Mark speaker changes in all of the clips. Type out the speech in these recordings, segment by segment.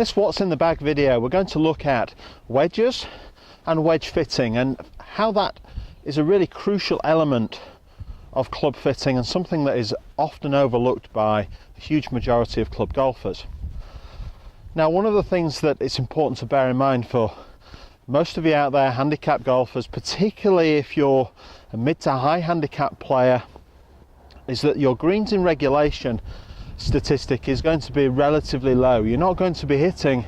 Speaker 1: this What's in the Bag video, we're going to look at wedges and wedge fitting and how that is a really crucial element of club fitting and something that is often overlooked by a huge majority of club golfers. Now, one of the things that it's important to bear in mind for most of you out there, handicap golfers, particularly if you're a mid to high handicap player, is that your greens in regulation statistic is going to be relatively low. You're not going to be hitting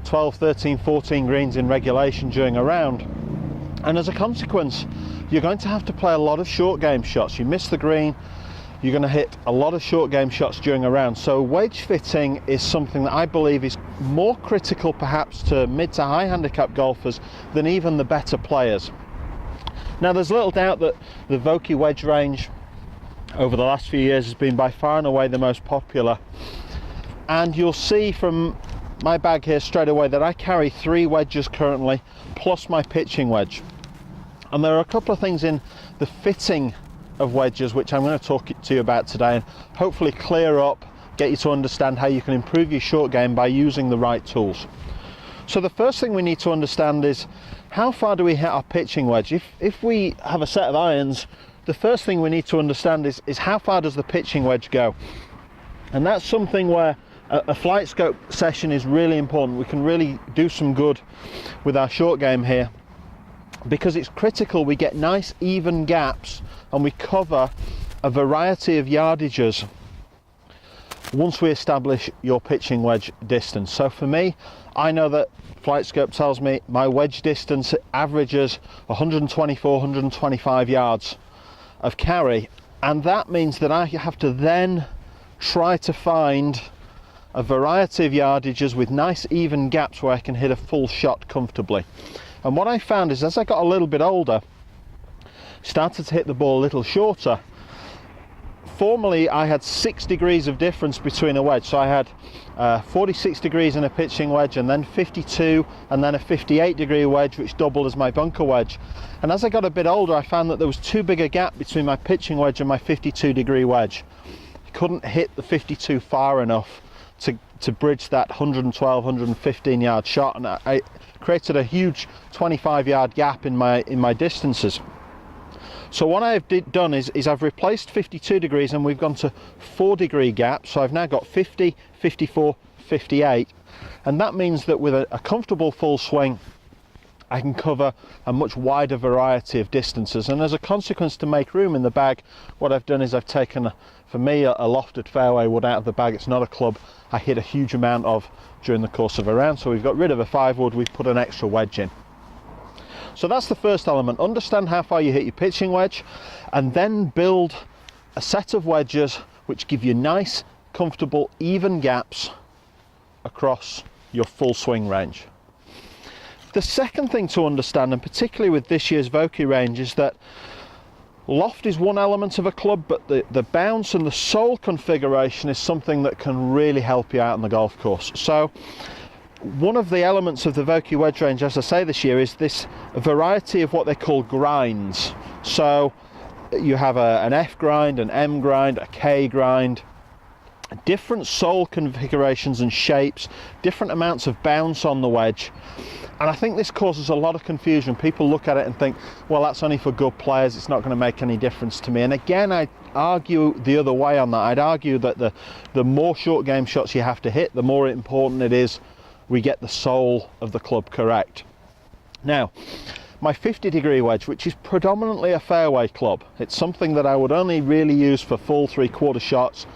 Speaker 1: 12, 13, 14 greens in regulation during a round, and as a consequence you're going to have to play a lot of short game shots. You miss the green, you're going to hit a lot of short game shots during a round. So wedge fitting is something that I believe is more critical perhaps to mid to high handicap golfers than even the better players. Now, there's little doubt that the Vokey wedge range over the last few years has been by far and away the most popular, and you'll see from my bag here straight away that I carry 3 wedges currently, plus my pitching wedge. And there are a couple of things in the fitting of wedges which I'm going to talk to you about today and hopefully clear up, get you to understand how you can improve your short game by using the right tools. So the first thing we need to understand is, how far do we hit our pitching wedge? If we have a set of irons, the first thing we need to understand is how far does the pitching wedge go? And that's something where a flight scope session is really important. We can really do some good with our short game here, because it's critical we get nice even gaps and we cover a variety of yardages once we establish your pitching wedge distance. So for me, I know that flight scope tells me my wedge distance averages 124, 125 yards of carry, and that means that I have to then try to find a variety of yardages with nice even gaps where I can hit a full shot comfortably. And what I found is, as I got a little bit older, started to hit the ball a little shorter. Formerly I had 6 degrees of difference between a wedge, so I had 46 degrees in a pitching wedge, and then 52, and then a 58 degree wedge which doubled as my bunker wedge. And as I got a bit older, I found that there was too big a gap between my pitching wedge and my 52 degree wedge. I couldn't hit the 52 far enough to bridge that 112, 115 yard shot, and I created a huge 25 yard gap in my distances. So what I've done is I've replaced 52 degrees and we've gone to 4 degree gaps. So I've now got 50, 54, 58, and that means that with a comfortable full swing I can cover a much wider variety of distances. And as a consequence, to make room in the bag, what I've done is I've taken, for me, a lofted fairway wood out of the bag. It's not a club I hit a huge amount of during the course of a round, so we've got rid of a 5 wood, we've put an extra wedge in. So that's the first element. Understand how far you hit your pitching wedge, and then build a set of wedges which give you nice, comfortable, even gaps across your full swing range. The second thing to understand, and particularly with this year's Vokey range, is that loft is one element of a club, but the bounce and the sole configuration is something that can really help you out on the golf course. So one of the elements of the Vokey wedge range, as I say, this year, is this variety of what they call grinds. So you have an F grind, an M grind, a K grind, different sole configurations and shapes, different amounts of bounce on the wedge. And I think this causes a lot of confusion. People look at it and think, well, that's only for good players, it's not going to make any difference to me. And again, I argue the other way on that. I'd argue that the more short game shots you have to hit, the more important it is we get the sole of the club correct. Now, my 50 degree wedge, which is predominantly a fairway club, it's something that I would only really use for full 3/4 shots,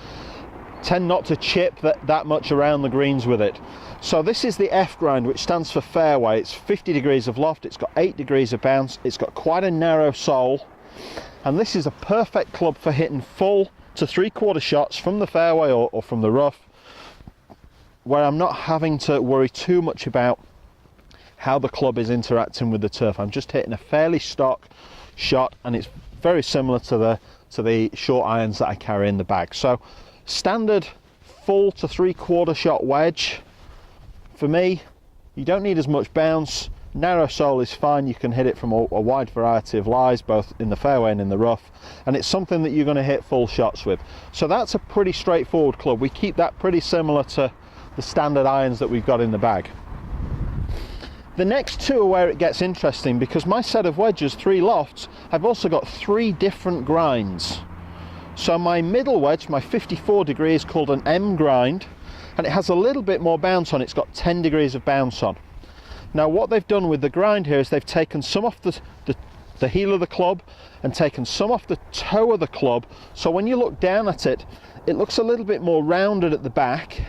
Speaker 1: tend not to chip that much around the greens with it. So this is the F grind, which stands for fairway. It's 50 degrees of loft, it's got 8 degrees of bounce, it's got quite a narrow sole, and this is a perfect club for hitting full to 3/4 shots from the fairway or from the rough, where I'm not having to worry too much about how the club is interacting with the turf. I'm just hitting a fairly stock shot, and it's very similar to the short irons that I carry in the bag. So standard full to 3/4 shot wedge, for me, you don't need as much bounce. Narrow sole is fine. You can hit it from a wide variety of lies, both in the fairway and in the rough, and it's something that you're going to hit full shots with. So that's a pretty straightforward club. We keep that pretty similar to the standard irons that we've got in the bag. The next two are where it gets interesting, because my set of wedges, 3 lofts, I've also got 3 different grinds. So my middle wedge, my 54 degree, is called an M grind, and it has a little bit more bounce on it. It's got 10 degrees of bounce on. Now what they've done with the grind here is they've taken some off the heel of the club and taken some off the toe of the club, so when you look down at it, it looks a little bit more rounded at the back.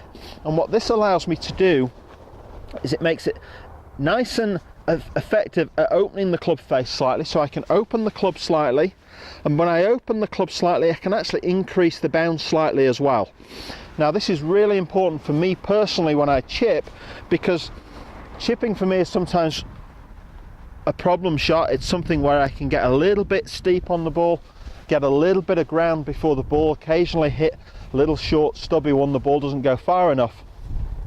Speaker 1: And what this allows me to do is it makes it nice and effective at opening the club face slightly, so I can open the club slightly, and when I open the club slightly I can actually increase the bounce slightly as well. Now this is really important for me personally when I chip, because chipping for me is sometimes a problem shot. It's something where I can get a little bit steep on the ball, get a little bit of ground before the ball, occasionally hit a little short stubby one, the ball doesn't go far enough.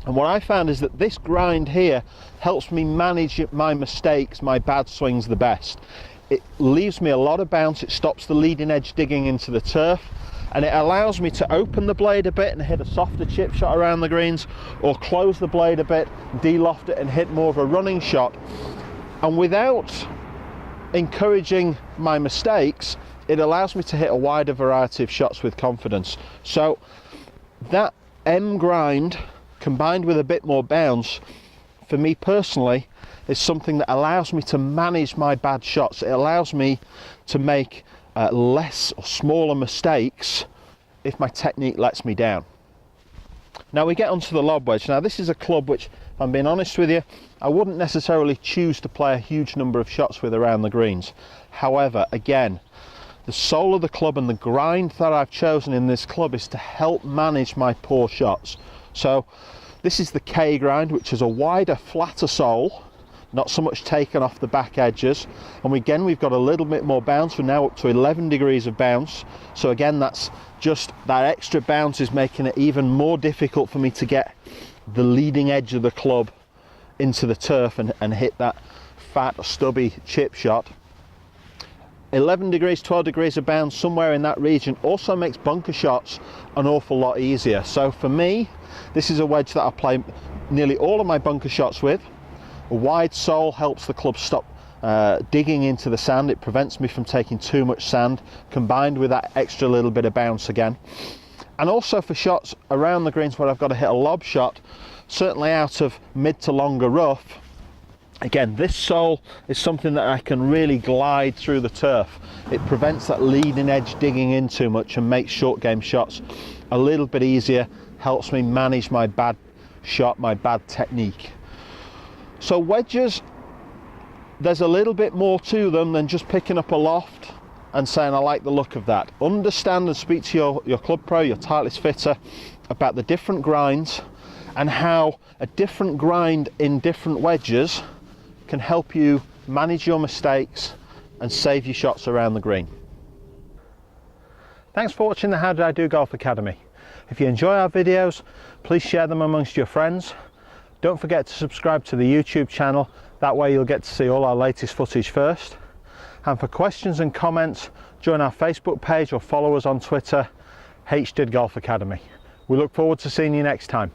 Speaker 1: And what I found is that this grind here helps me manage my mistakes, my bad swings the best. It leaves me a lot of bounce, it stops the leading edge digging into the turf, and it allows me to open the blade a bit and hit a softer chip shot around the greens, or close the blade a bit, de-loft it and hit more of a running shot. And without encouraging my mistakes, it allows me to hit a wider variety of shots with confidence. So that M grind combined with a bit more bounce, for me personally, is something that allows me to manage my bad shots. It allows me to make less or smaller mistakes if my technique lets me down. Now we get onto the lob wedge. Now this is a club which, if I'm being honest with you, I wouldn't necessarily choose to play a huge number of shots with around the greens. However, again, the sole of the club and the grind that I've chosen in this club is to help manage my poor shots. So this is the K grind, which is a wider, flatter sole, not so much taken off the back edges, and again we've got a little bit more bounce. We're now up to 11 degrees of bounce, so again that's just that extra bounce is making it even more difficult for me to get the leading edge of the club into the turf and hit that fat stubby chip shot. 11 degrees, 12 degrees of bounce, somewhere in that region, also makes bunker shots an awful lot easier. So for me, this is a wedge that I play nearly all of my bunker shots with. A wide sole helps the club stop digging into the sand. It prevents me from taking too much sand, combined with that extra little bit of bounce again. And also for shots around the greens where I've got to hit a lob shot, certainly out of mid to longer rough, again, this sole is something that I can really glide through the turf. It prevents that leading edge digging in too much and makes short game shots a little bit easier, helps me manage my bad shot, my bad technique. So wedges, there's a little bit more to them than just picking up a loft and saying I like the look of that. Understand and speak to your club pro, your Titleist fitter, about the different grinds and how a different grind in different wedges can help you manage your mistakes and save your shots around the green. Thanks for watching the How Did I Do Golf Academy. If you enjoy our videos, please share them amongst your friends. Don't forget to subscribe to the YouTube channel, that way you'll get to see all our latest footage first. And for questions and comments, join our Facebook page or follow us on Twitter, HDiD Golf Academy. We look forward to seeing you next time.